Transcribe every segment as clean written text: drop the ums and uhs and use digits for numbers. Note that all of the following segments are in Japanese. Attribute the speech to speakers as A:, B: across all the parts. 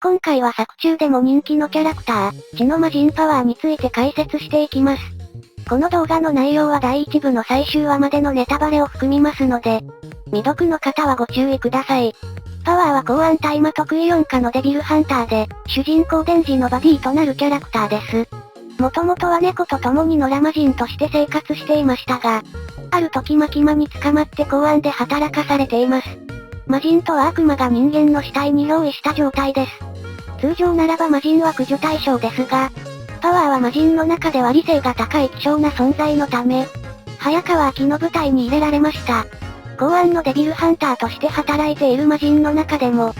A: 今回は作中でも人気のキャラクター、血の魔人パワーについて解説していきます。この動画の内容は第1部の最終話までのネタバレを含みますので、未読の方はご注意ください。パワーは公安大麻得意4課のデビルハンターで、主人公デンジのバディとなるキャラクターです。もともとは猫と共に野良魔人として生活していましたが、ある時マキマに捕まって公安で働かされています。魔人とは悪魔が人間の死体に憑依した状態です。通常ならば魔人は駆除対象ですが、パワーは魔人の中では理性が高い希少な存在のため、早川秋の舞台に入れられました。公安のデビルハンターとして働いている魔人の中でも、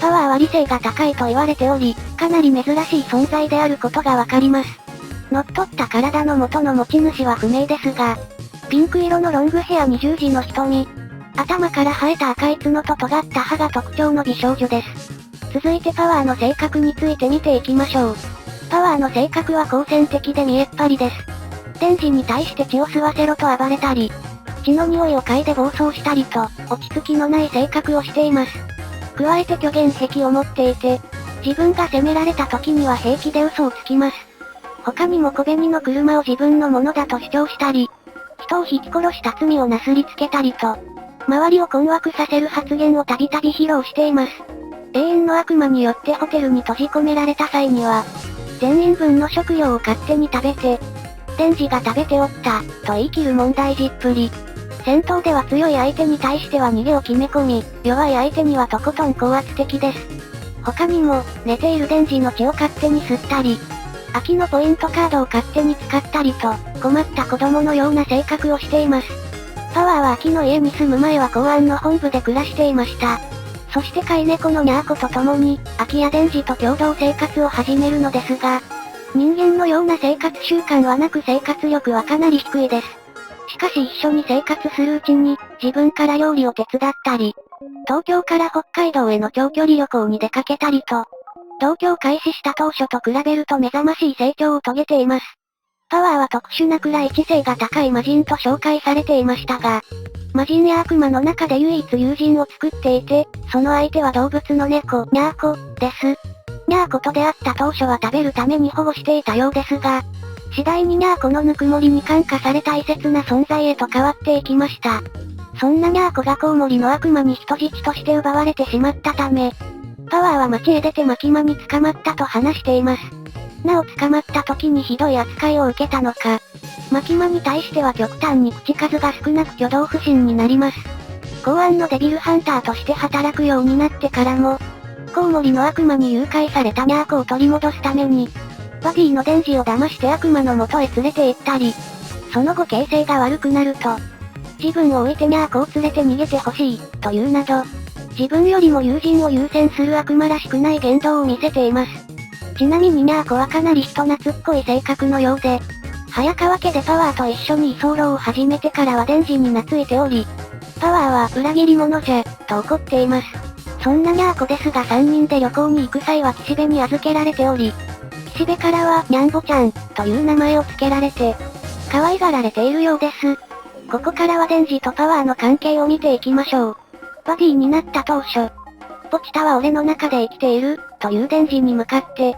A: パワーは理性が高いと言われており、かなり珍しい存在であることがわかります。乗っ取った体の元の持ち主は不明ですが、ピンク色のロングヘアに十字の瞳、頭から生えた赤い角と尖った歯が特徴の美少女です。続いてパワーの性格について見ていきましょう。パワーの性格は好戦的で見えっ張りです。デンジに対して血を吸わせろと暴れたり、血の匂いを嗅いで暴走したりと、落ち着きのない性格をしています。加えて虚言癖を持っていて、自分が責められた時には平気で嘘をつきます。他にも小紅の車を自分のものだと主張したり、人を引き殺した罪をなすりつけたりと、周りを困惑させる発言をたびたび披露しています。永遠の悪魔によってホテルに閉じ込められた際には、全員分の食料を勝手に食べて、デンジが食べておった、と言い切る問題児っぷり。戦闘では強い相手に対しては逃げを決め込み、弱い相手にはとことん高圧的です。他にも、寝ているデンジの血を勝手に吸ったり、秋のポイントカードを勝手に使ったりと、困った子供のような性格をしています。パワーは秋の家に住む前は公安の本部で暮らしていました。そして飼い猫のニャーコと共に、秋やデンジと共同生活を始めるのですが、人間のような生活習慣はなく生活力はかなり低いです。しかし一緒に生活するうちに、自分から料理を手伝ったり、東京から北海道への長距離旅行に出かけたりと、同居を開始した当初と比べると目覚ましい成長を遂げています。パワーは特殊なくらい知性が高い魔人と紹介されていましたが、魔人や悪魔の中で唯一友人を作っていて、その相手は動物の猫、ニャーコ、です。ニャーコと出会った当初は食べるために保護していたようですが、次第にニャーコのぬくもりに感化され大切な存在へと変わっていきました。そんなニャーコがコウモリの悪魔に人質として奪われてしまったため、パワーは街へ出てマキマに捕まったと話しています。なお捕まった時にひどい扱いを受けたのか、マキマに対しては極端に口数が少なく挙動不審になります。公安のデビルハンターとして働くようになってからも、コウモリの悪魔に誘拐されたニャーコを取り戻すために、バディのデンジを騙して悪魔の元へ連れて行ったり、その後形勢が悪くなると、自分を置いてニャーコを連れて逃げてほしい、というなど、自分よりも友人を優先する悪魔らしくない言動を見せています。ちなみにニャーコはかなり人懐っこい性格のようで、早川家でパワーと一緒に居候を始めてからはデンジに懐いており、パワーは裏切り者じゃ、と怒っています。そんなニャーコですが3人で旅行に行く際は岸辺に預けられており、岸辺からはニャンボちゃん、という名前を付けられて、可愛がられているようです。ここからはデンジとパワーの関係を見ていきましょう。バディになった当初、ポチタは俺の中で生きている、というデンジに向かって、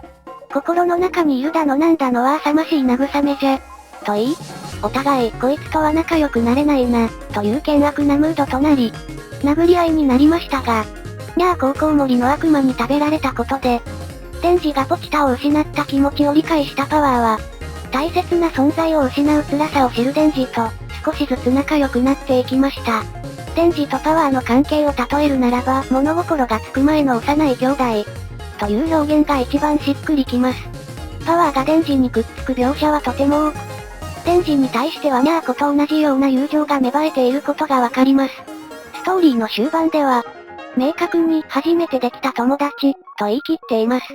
A: 心の中にいるだのなんだのは浅ましい慰めじゃ、と言い、お互いこいつとは仲良くなれないな、という険悪なムードとなり、殴り合いになりましたが、ニャーコをコウモリの悪魔に食べられたことで、デンジがポチタを失った気持ちを理解したパワーは、大切な存在を失う辛さを知るデンジと、少しずつ仲良くなっていきました。デンジとパワーの関係を例えるならば、物心がつく前の幼い兄弟、という表現が一番しっくりきます。パワーがデンジにくっつく描写はとても多く、デンジに対してはニャーコと同じような友情が芽生えていることがわかります。ストーリーの終盤では、明確に初めてできた友達、と言い切っています。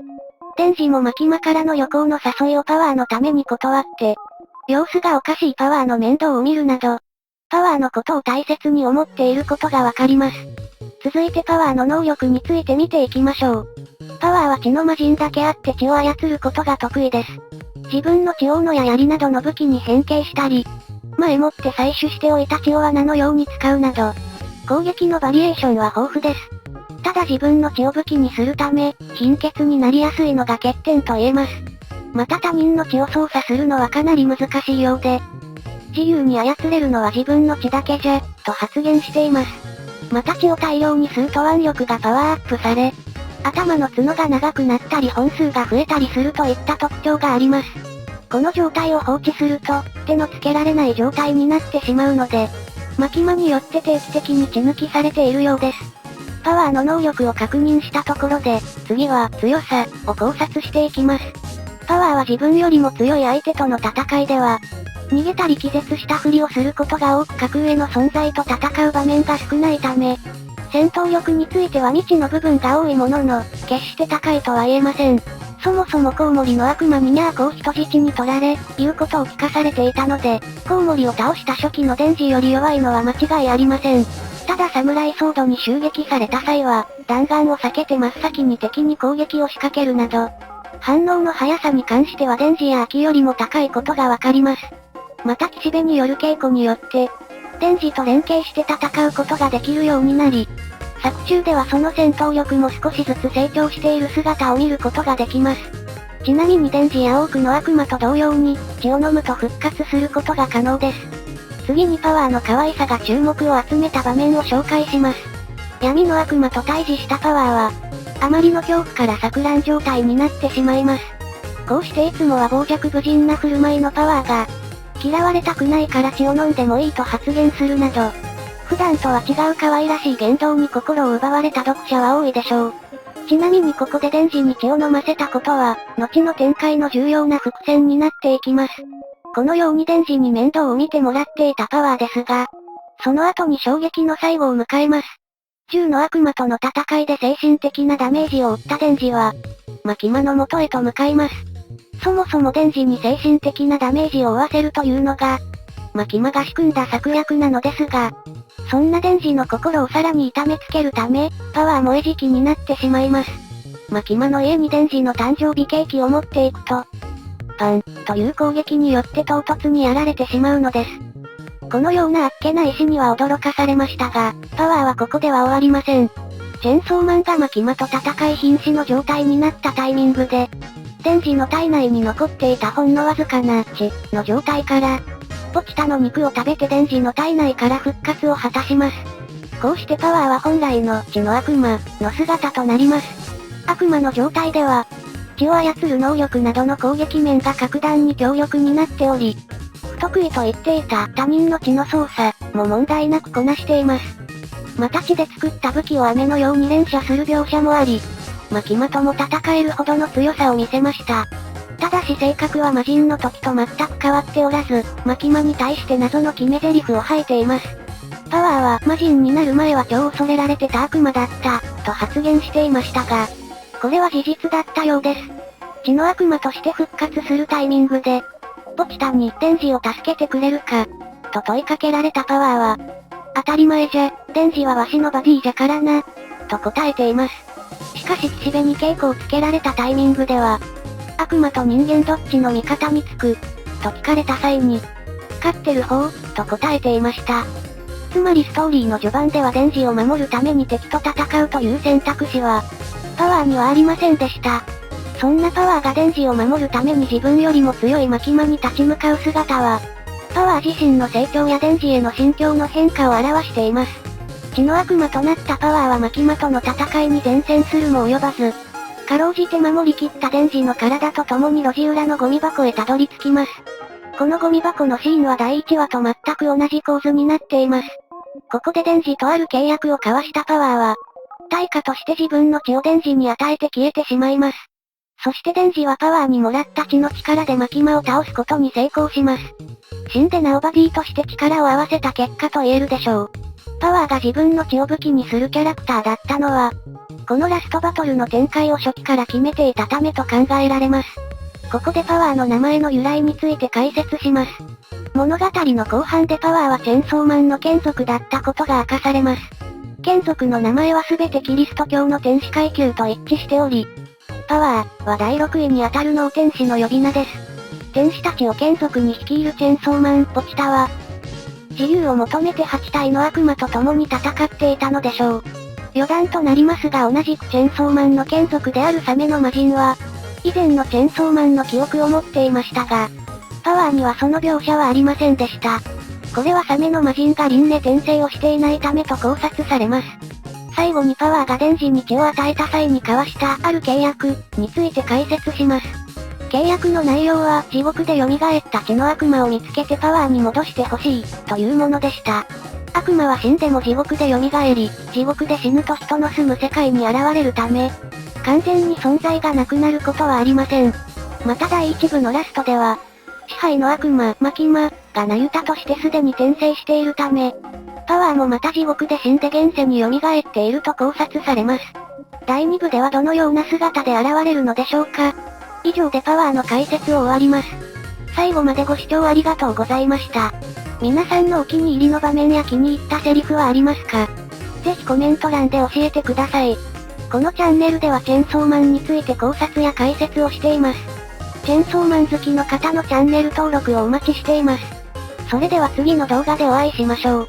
A: デンジもマキマからの旅行の誘いをパワーのために断って、様子がおかしいパワーの面倒を見るなど、パワーのことを大切に思っていることがわかります。続いてパワーの能力について見ていきましょう。パワーは血の魔人だけあって血を操ることが得意です。自分の血斧や槍などの武器に変形したり、前もって採取しておいた血を罠のように使うなど、攻撃のバリエーションは豊富です。ただ自分の血を武器にするため、貧血になりやすいのが欠点と言えます。また他人の血を操作するのはかなり難しいようで、自由に操れるのは自分の血だけじゃ、と発言しています。また血を大量に吸うと腕力がパワーアップされ、頭の角が長くなったり本数が増えたりするといった特徴があります。この状態を放置すると、手のつけられない状態になってしまうので、マキマによって定期的に血抜きされているようです。パワーの能力を確認したところで、次は強さを考察していきます。パワーは自分よりも強い相手との戦いでは、逃げたり気絶したふりをすることが多く格上の存在と戦う場面が少ないため、戦闘力については未知の部分が多いものの、決して高いとは言えません。そもそもコウモリの悪魔にニャーコを人質に取られ、言うことを聞かされていたので、コウモリを倒した初期のデンジより弱いのは間違いありません。ただサムライソードに襲撃された際は、弾丸を避けて真っ先に敵に攻撃を仕掛けるなど、反応の速さに関してはデンジやアキよりも高いことがわかります。また岸辺による稽古によって、デンジと連携して戦うことができるようになり、作中ではその戦闘力も少しずつ成長している姿を見ることができます。ちなみにデンジや多くの悪魔と同様に、血を飲むと復活することが可能です。次にパワーの可愛さが注目を集めた場面を紹介します。闇の悪魔と対峙したパワーは、あまりの恐怖から錯乱状態になってしまいます。こうしていつもは傍若無人な振る舞いのパワーが、嫌われたくないから血を飲んでもいいと発言するなど、普段とは違う可愛らしい言動に心を奪われた読者は多いでしょう。ちなみにここでデンジに血を飲ませたことは、後の展開の重要な伏線になっていきます。このようにデンジに面倒を見てもらっていたパワーですが、その後に衝撃の最後を迎えます。10の悪魔との戦いで精神的なダメージを負ったデンジは、マキマの元へと向かいます。そもそもデンジに精神的なダメージを負わせるというのが、マキマが仕組んだ策略なのですが、そんなデンジの心をさらに痛めつけるため、パワーも餌食になってしまいます。マキマの家にデンジの誕生日ケーキを持っていくと、パン、という攻撃によって唐突にやられてしまうのです。このようなあっけない死には驚かされましたが、パワーはここでは終わりません。チェンソーマンがマキマと戦い瀕死の状態になったタイミングで、デンジの体内に残っていたほんのわずかな血の状態から、ポチタの肉を食べてデンジの体内から復活を果たします。こうしてパワーは本来の血の悪魔の姿となります。悪魔の状態では、血を操る能力などの攻撃面が格段に強力になっており、不得意と言っていた他人の血の操作も問題なくこなしています。また血で作った武器を雨のように連射する描写もあり、マキマとも戦えるほどの強さを見せました。ただし性格は魔人の時と全く変わっておらず、マキマに対して謎の決め台詞を吐いています。パワーは魔人になる前は超恐れられてた悪魔だった、と発言していましたが、これは事実だったようです。血の悪魔として復活するタイミングで、ポチタにデンジを助けてくれるか、と問いかけられたパワーは、当たり前じゃ、デンジはわしのバディじゃからな、と答えています。しかし岸辺に稽古をつけられたタイミングでは、悪魔と人間どっちの味方につく、と聞かれた際に、勝ってる方、と答えていました。つまりストーリーの序盤ではデンジを守るために敵と戦うという選択肢は、パワーにはありませんでした。そんなパワーがデンジを守るために自分よりも強いマキマに立ち向かう姿は、パワー自身の成長やデンジへの心境の変化を表しています。血の悪魔となったパワーはマキマとの戦いに善戦するも及ばず、かろうじて守りきったデンジの体と共に路地裏のゴミ箱へたどり着きます。このゴミ箱のシーンは第1話と全く同じ構図になっています。ここでデンジとある契約を交わしたパワーは、対価として自分の血をデンジに与えて消えてしまいます。そしてデンジはパワーにもらった血の力でマキマを倒すことに成功します。死んでなおバディとして力を合わせた結果と言えるでしょう。パワーが自分の血を武器にするキャラクターだったのは、このラストバトルの展開を初期から決めていたためと考えられます。ここでパワーの名前の由来について解説します。物語の後半でパワーはチェンソーマンの眷属だったことが明かされます。眷属の名前はすべてキリスト教の天使階級と一致しており、パワーは第6位にあたる脳天使の呼び名です。天使たちを眷属に率いるチェンソーマン・ポチタは、自由を求めて8体の悪魔と共に戦っていたのでしょう。余談となりますが同じくチェンソーマンの眷属であるサメの魔人は、以前のチェンソーマンの記憶を持っていましたが、パワーにはその描写はありませんでした。これはサメの魔人が輪廻転生をしていないためと考察されます。最後にパワーがデンジに血を与えた際に交わしたある契約について解説します。契約の内容は地獄で蘇った血の悪魔を見つけてパワーに戻してほしいというものでした。悪魔は死んでも地獄で蘇り、地獄で死ぬと人の住む世界に現れるため、完全に存在がなくなることはありません。また第1部のラストでは、支配の悪魔、マキマ、がナユタとしてすでに転生しているため、パワーもまた地獄で死んで現世に蘇っていると考察されます。第2部ではどのような姿で現れるのでしょうか。以上でパワーの解説を終わります。最後までご視聴ありがとうございました。皆さんのお気に入りの場面や気に入ったセリフはありますか？ぜひコメント欄で教えてください。このチャンネルではチェンソーマンについて考察や解説をしています。チェンソーマン好きの方のチャンネル登録をお待ちしています。それでは次の動画でお会いしましょう。